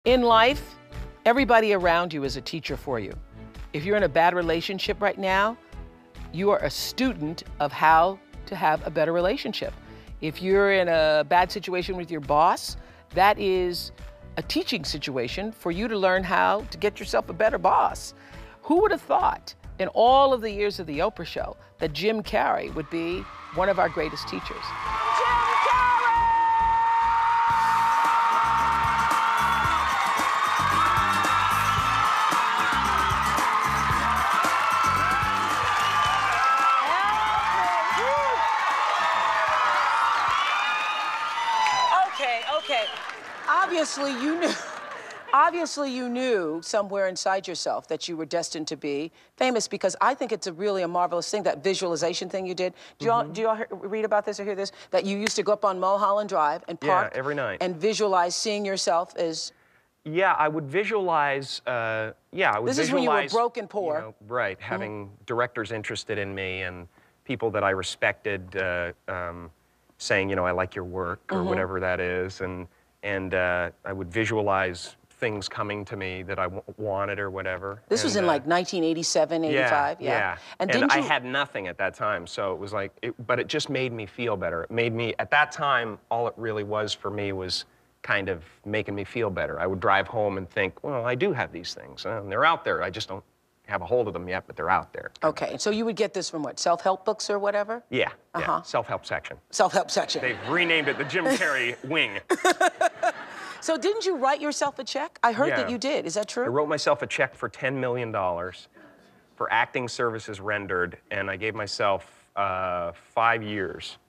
In life, everybody around you is a teacher for you. If you're in a bad relationship right now, you are a student of how to have a better relationship. If you're in a bad situation with your boss, that is a teaching situation for you to learn how to get yourself a better boss. Who would have thought in all of the years of the Oprah show that Jim Carrey would be one of our greatest teachers? Okay. Obviously you knew somewhere inside yourself that you were destined to be famous, because I think it's really a marvelous thing, that visualization thing you did. Do y'all read about this or hear this? That you used to go up on Mulholland Drive and park every night and visualize seeing yourself as... Yeah, I would visualize, This is when you were broke and poor. You know, right, having directors interested in me and people that I respected saying, you know, I like your work, or whatever that is, and I would visualize things coming to me that I wanted or whatever. This was in like 1987, 85? Yeah. And I had nothing at that time, so it was like, but it just made me feel better. It made me, at that time, all it really was for me was kind of making me feel better. I would drive home and think, well, I do have these things, and they're out there. I just don't have a hold of them yet, but they're out there. Okay, so you would get this from what, self-help books or whatever? Yeah, self-help section. Self-help section. They've renamed it the Jim Carrey wing. So didn't you write yourself a check? I heard that you did. Is that true? I wrote myself a check for $10 million for acting services rendered, and I gave myself 5 years,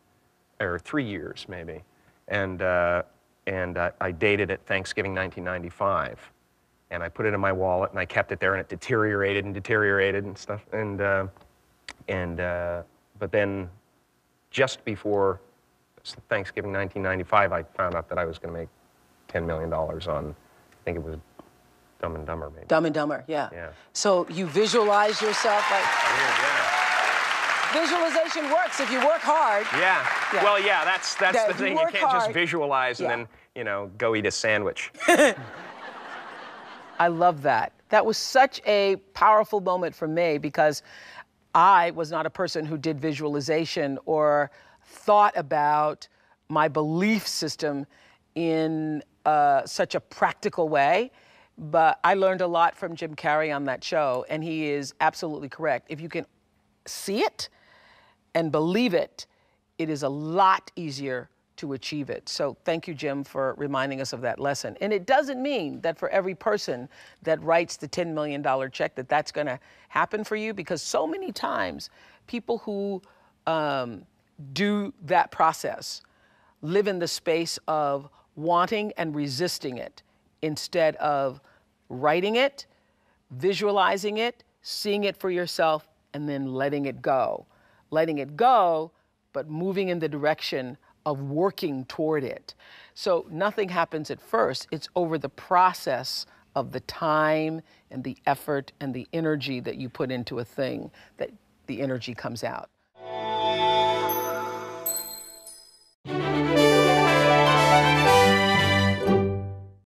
or 3 years maybe, and I dated it Thanksgiving 1995. And I put it in my wallet, and I kept it there, and it deteriorated and stuff. But then, just before Thanksgiving 1995, I found out that I was going to make $10 million on, I think it was Dumb and Dumber, maybe. Dumb and Dumber, yeah. So you visualize yourself like... Visualization works if you work hard. Yeah. Well, yeah, that's the thing. You can't just visualize and then, you know, go eat a sandwich. I love that. That was such a powerful moment for me, because I was not a person who did visualization or thought about my belief system in such a practical way. But I learned a lot from Jim Carrey on that show, and he is absolutely correct. If you can see it and believe it, it is a lot easier to achieve it. So thank you, Jim, for reminding us of that lesson. And it doesn't mean that for every person that writes the $10 million check that that's going to happen for you, because so many times people who do that process live in the space of wanting and resisting it instead of writing it, visualizing it, seeing it for yourself, and then letting it go. Letting it go, but moving in the direction of working toward it. So nothing happens at first. It's over the process of the time and the effort and the energy that you put into a thing that the energy comes out.